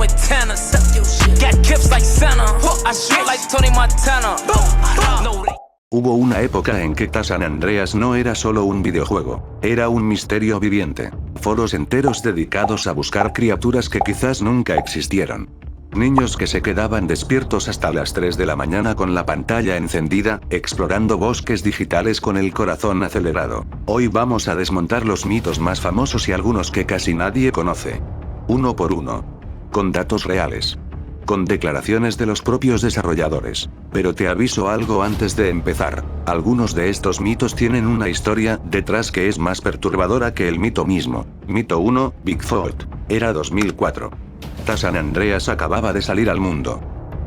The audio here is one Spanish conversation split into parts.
antennas. Got clips like Santa. I shoot like Tony Montana. No. Hubo una época en que San Andreas no era solo un videojuego, era un misterio viviente. Foros enteros dedicados a buscar criaturas que quizás nunca existieron. Niños que se quedaban despiertos hasta las 3 de la mañana con la pantalla encendida, explorando bosques digitales con el corazón acelerado. Hoy vamos a desmontar los mitos más famosos y algunos que casi nadie conoce. Uno por uno. Con datos reales. Con declaraciones de los propios desarrolladores. Pero te aviso algo antes de empezar. Algunos de estos mitos tienen una historia detrás que es más perturbadora que el mito mismo. Mito 1, Bigfoot. Era 2004. San Andreas acababa de salir al mundo.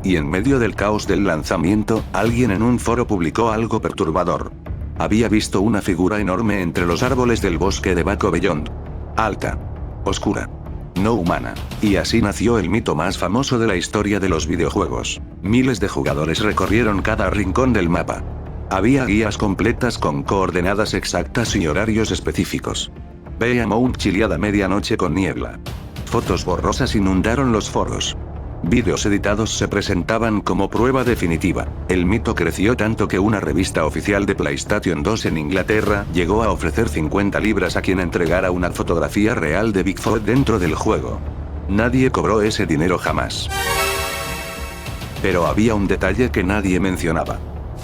Y en medio del caos del lanzamiento, alguien en un foro publicó algo perturbador. Había visto una figura enorme entre los árboles del bosque de Baco Beyond. Alta. Oscura. No humana. Y así nació el mito más famoso de la historia de los videojuegos. Miles de jugadores recorrieron cada rincón del mapa. Había guías completas con coordenadas exactas y horarios específicos. Ve a Mount Chiliad a medianoche con niebla. Fotos borrosas inundaron los foros. Vídeos editados se presentaban como prueba definitiva. El mito creció tanto que una revista oficial de PlayStation 2 en Inglaterra llegó a ofrecer 50 libras a quien entregara una fotografía real de Bigfoot dentro del juego. Nadie cobró ese dinero jamás. Pero había un detalle que nadie mencionaba.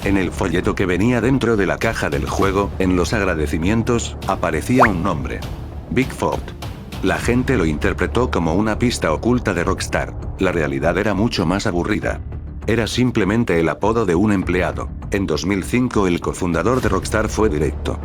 En el folleto que venía dentro de la caja del juego, en los agradecimientos, aparecía un nombre. Bigfoot. La gente lo interpretó como una pista oculta de Rockstar. La realidad era mucho más aburrida. Era simplemente el apodo de un empleado. En 2005 el cofundador de Rockstar fue directo.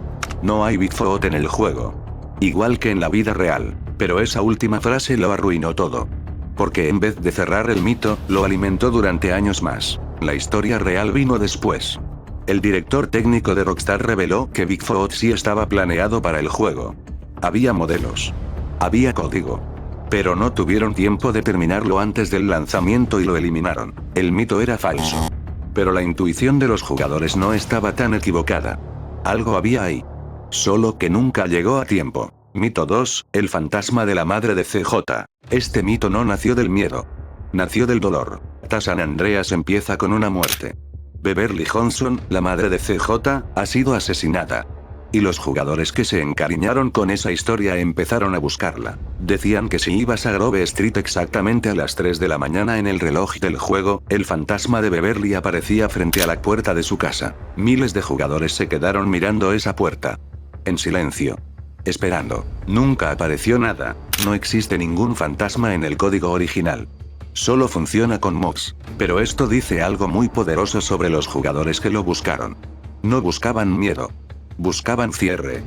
No hay Bigfoot en el juego. Igual que en la vida real. Pero esa última frase lo arruinó todo. Porque en vez de cerrar el mito, lo alimentó durante años más. La historia real vino después. El director técnico de Rockstar reveló que Bigfoot sí estaba planeado para el juego. Había modelos. Había código. Pero no tuvieron tiempo de terminarlo antes del lanzamiento y lo eliminaron. El mito era falso. Pero la intuición de los jugadores no estaba tan equivocada. Algo había ahí. Solo que nunca llegó a tiempo. Mito 2, el fantasma de la madre de CJ. Este mito no nació del miedo. Nació del dolor. San Andreas empieza con una muerte. Beverly Johnson, la madre de CJ, ha sido asesinada. Y los jugadores que se encariñaron con esa historia empezaron a buscarla. Decían que si ibas a Grove Street exactamente a las 3 de la mañana en el reloj del juego, el fantasma de Beverly aparecía frente a la puerta de su casa. Miles de jugadores se quedaron mirando esa puerta. En silencio. Esperando. Nunca apareció nada. No existe ningún fantasma en el código original. Solo funciona con mods. Pero esto dice algo muy poderoso sobre los jugadores que lo buscaron. No buscaban miedo. Buscaban cierre.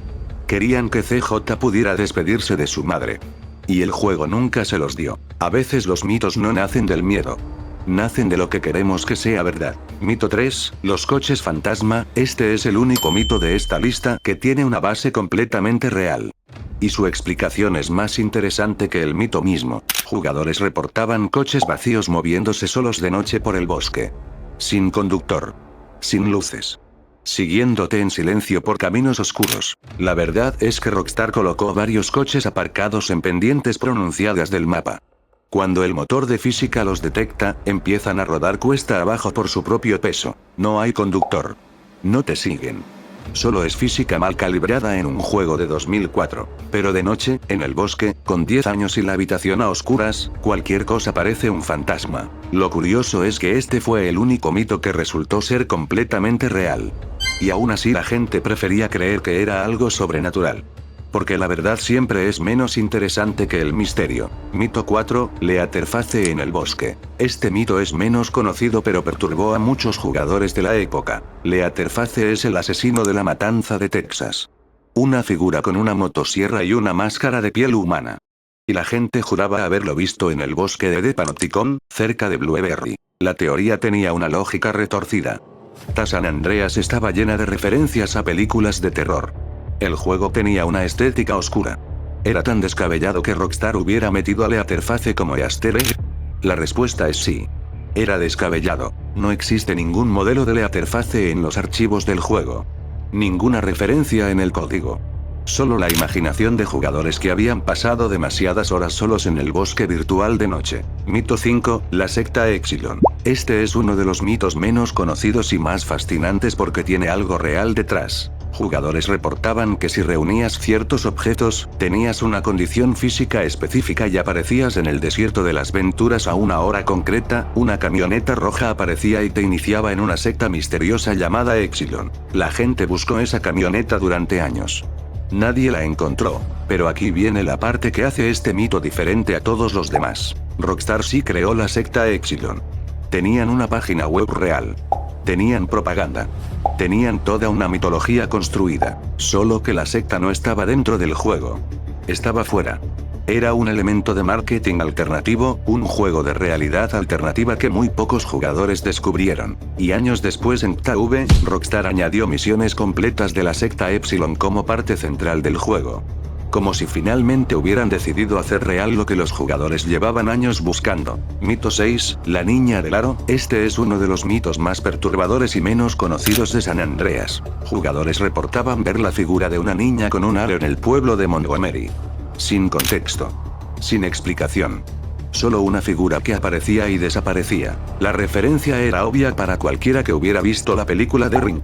Querían que CJ pudiera despedirse de su madre. Y el juego nunca se los dio. A veces los mitos no nacen del miedo. Nacen de lo que queremos que sea verdad. Mito 3, los coches fantasma. Este es el único mito de esta lista que tiene una base completamente real. Y su explicación es más interesante que el mito mismo. Jugadores reportaban coches vacíos moviéndose solos de noche por el bosque. Sin conductor. Sin luces. Siguiéndote en silencio por caminos oscuros. La verdad es que Rockstar colocó varios coches aparcados en pendientes pronunciadas del mapa. Cuando el motor de física los detecta, empiezan a rodar cuesta abajo por su propio peso. No hay conductor. No te siguen. Solo es física mal calibrada en un juego de 2004. Pero de noche, en el bosque, con 10 años y la habitación a oscuras, cualquier cosa parece un fantasma. Lo curioso es que este fue el único mito que resultó ser completamente real. Y aún así la gente prefería creer que era algo sobrenatural. Porque la verdad siempre es menos interesante que el misterio. Mito 4, Leatherface en el bosque. Este mito es menos conocido pero perturbó a muchos jugadores de la época. Leatherface es el asesino de la matanza de Texas. Una figura con una motosierra y una máscara de piel humana. Y la gente juraba haberlo visto en el bosque de Panopticon, cerca de Blueberry. La teoría tenía una lógica retorcida. San Andreas estaba llena de referencias a películas de terror. El juego tenía una estética oscura. ¿Era tan descabellado que Rockstar hubiera metido a Leatherface como easter egg? La respuesta es sí. Era descabellado. No existe ningún modelo de Leatherface en los archivos del juego. Ninguna referencia en el código. Solo la imaginación de jugadores que habían pasado demasiadas horas solos en el bosque virtual de noche. Mito 5, la secta Epsilon. Este es uno de los mitos menos conocidos y más fascinantes porque tiene algo real detrás. Jugadores reportaban que si reunías ciertos objetos, tenías una condición física específica y aparecías en el desierto de las Venturas a una hora concreta, una camioneta roja aparecía y te iniciaba en una secta misteriosa llamada Epsilon. La gente buscó esa camioneta durante años. Nadie la encontró, pero aquí viene la parte que hace este mito diferente a todos los demás. Rockstar sí creó la secta Epsilon. Tenían una página web real. Tenían propaganda. Tenían toda una mitología construida. Solo que la secta no estaba dentro del juego. Estaba fuera. Era un elemento de marketing alternativo, un juego de realidad alternativa que muy pocos jugadores descubrieron. Y años después en TAV, Rockstar añadió misiones completas de la secta Epsilon como parte central del juego. Como si finalmente hubieran decidido hacer real lo que los jugadores llevaban años buscando. Mito 6, la niña del aro. Este es uno de los mitos más perturbadores y menos conocidos de San Andreas. Jugadores reportaban ver la figura de una niña con un aro en el pueblo de Montgomery. Sin contexto. Sin explicación. Solo una figura que aparecía y desaparecía. La referencia era obvia para cualquiera que hubiera visto la película de Ring.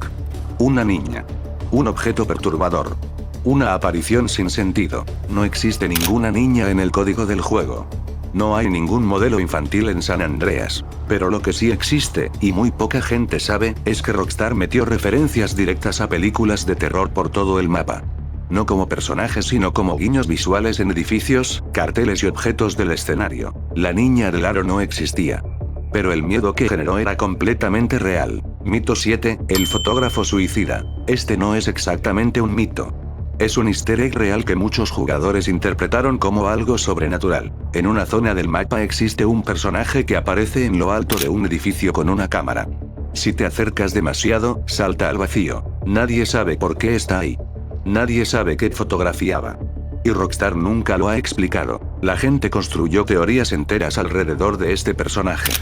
Una niña. Un objeto perturbador. Una aparición sin sentido. No existe ninguna niña en el código del juego. No hay ningún modelo infantil en San Andreas. Pero lo que sí existe, y muy poca gente sabe, es que Rockstar metió referencias directas a películas de terror por todo el mapa. No como personajes sino como guiños visuales en edificios, carteles y objetos del escenario. La niña del aro no existía. Pero el miedo que generó era completamente real. Mito 7, el fotógrafo suicida. Este no es exactamente un mito. Es un easter egg real que muchos jugadores interpretaron como algo sobrenatural. En una zona del mapa existe un personaje que aparece en lo alto de un edificio con una cámara. Si te acercas demasiado, salta al vacío. Nadie sabe por qué está ahí. Nadie sabe qué fotografiaba. Y Rockstar nunca lo ha explicado. La gente construyó teorías enteras alrededor de este personaje.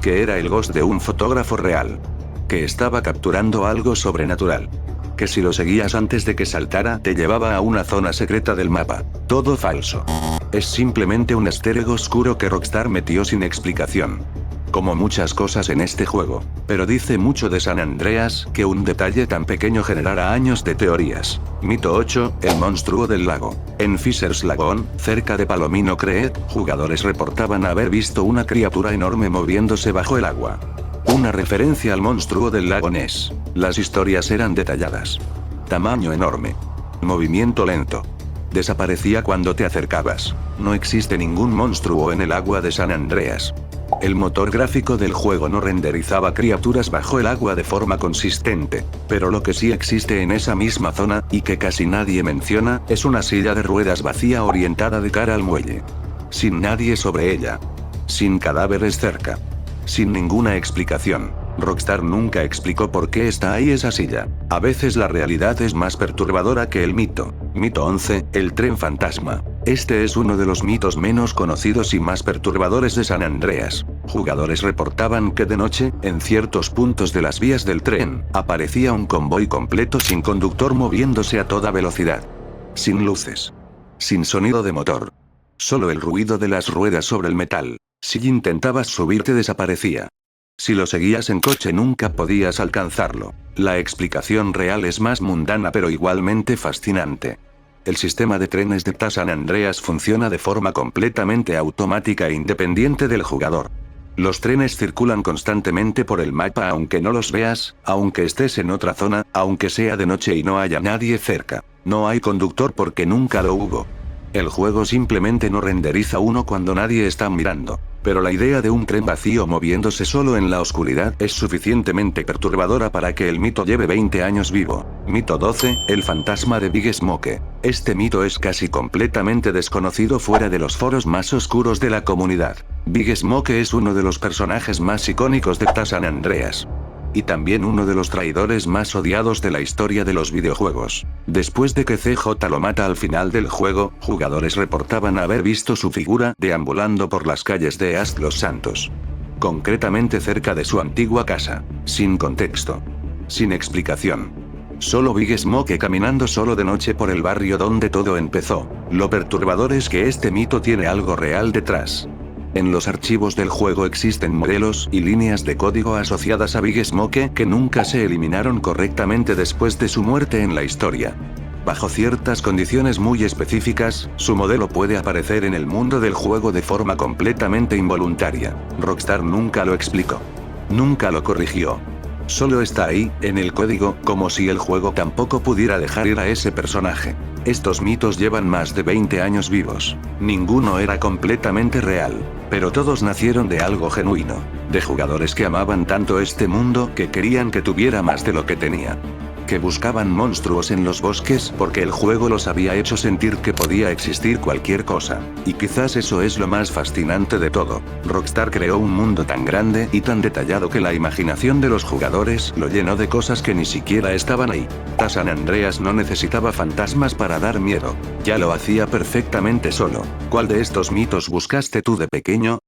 Que era el ghost de un fotógrafo real. Que estaba capturando algo sobrenatural. Que si lo seguías antes de que saltara, te llevaba a una zona secreta del mapa. Todo falso. Es simplemente un easter egg oscuro que Rockstar metió sin explicación. Como muchas cosas en este juego. Pero dice mucho de San Andreas, que un detalle tan pequeño generara años de teorías. Mito 8, el monstruo del lago. En Fisher's Lagoon, cerca de Palomino Creek, jugadores reportaban haber visto una criatura enorme moviéndose bajo el agua. Una referencia al monstruo del lago Ness. Las historias eran detalladas. Tamaño enorme. Movimiento lento. Desaparecía cuando te acercabas. No existe ningún monstruo en el agua de San Andreas. El motor gráfico del juego no renderizaba criaturas bajo el agua de forma consistente, pero lo que sí existe en esa misma zona, y que casi nadie menciona, es una silla de ruedas vacía orientada de cara al muelle. Sin nadie sobre ella. Sin cadáveres cerca. Sin ninguna explicación. Rockstar nunca explicó por qué está ahí esa silla. A veces la realidad es más perturbadora que el mito. Mito 11, el tren fantasma. Este es uno de los mitos menos conocidos y más perturbadores de San Andreas. Jugadores reportaban que de noche, en ciertos puntos de las vías del tren, aparecía un convoy completo sin conductor moviéndose a toda velocidad. Sin luces. Sin sonido de motor. Solo el ruido de las ruedas sobre el metal. Si intentabas subirte desaparecía. Si lo seguías en coche nunca podías alcanzarlo. La explicación real es más mundana pero igualmente fascinante. El sistema de trenes de San Andreas funciona de forma completamente automática e independiente del jugador. Los trenes circulan constantemente por el mapa aunque no los veas, aunque estés en otra zona, aunque sea de noche y no haya nadie cerca. No hay conductor porque nunca lo hubo. El juego simplemente no renderiza uno cuando nadie está mirando. Pero la idea de un tren vacío moviéndose solo en la oscuridad es suficientemente perturbadora para que el mito lleve 20 años vivo. Mito 12, el fantasma de Big Smoke. Este mito es casi completamente desconocido fuera de los foros más oscuros de la comunidad. Big Smoke es uno de los personajes más icónicos de San Andreas. Y también uno de los traidores más odiados de la historia de los videojuegos. Después de que CJ lo mata al final del juego, jugadores reportaban haber visto su figura deambulando por las calles de East Los Santos. Concretamente cerca de su antigua casa. Sin contexto. Sin explicación. Solo Big Smoke caminando solo de noche por el barrio donde todo empezó. Lo perturbador es que este mito tiene algo real detrás. En los archivos del juego existen modelos y líneas de código asociadas a Big Smoke que nunca se eliminaron correctamente después de su muerte en la historia. Bajo ciertas condiciones muy específicas, su modelo puede aparecer en el mundo del juego de forma completamente involuntaria. Rockstar nunca lo explicó. Nunca lo corrigió. Solo está ahí, en el código, como si el juego tampoco pudiera dejar ir a ese personaje. Estos mitos llevan más de 20 años vivos. Ninguno era completamente real, pero todos nacieron de algo genuino, de jugadores que amaban tanto este mundo que querían que tuviera más de lo que tenía. Que buscaban monstruos en los bosques porque el juego los había hecho sentir que podía existir cualquier cosa. Y quizás eso es lo más fascinante de todo. Rockstar creó un mundo tan grande y tan detallado que la imaginación de los jugadores lo llenó de cosas que ni siquiera estaban ahí. San Andreas no necesitaba fantasmas para dar miedo. Ya lo hacía perfectamente solo. ¿Cuál de estos mitos buscaste tú de pequeño?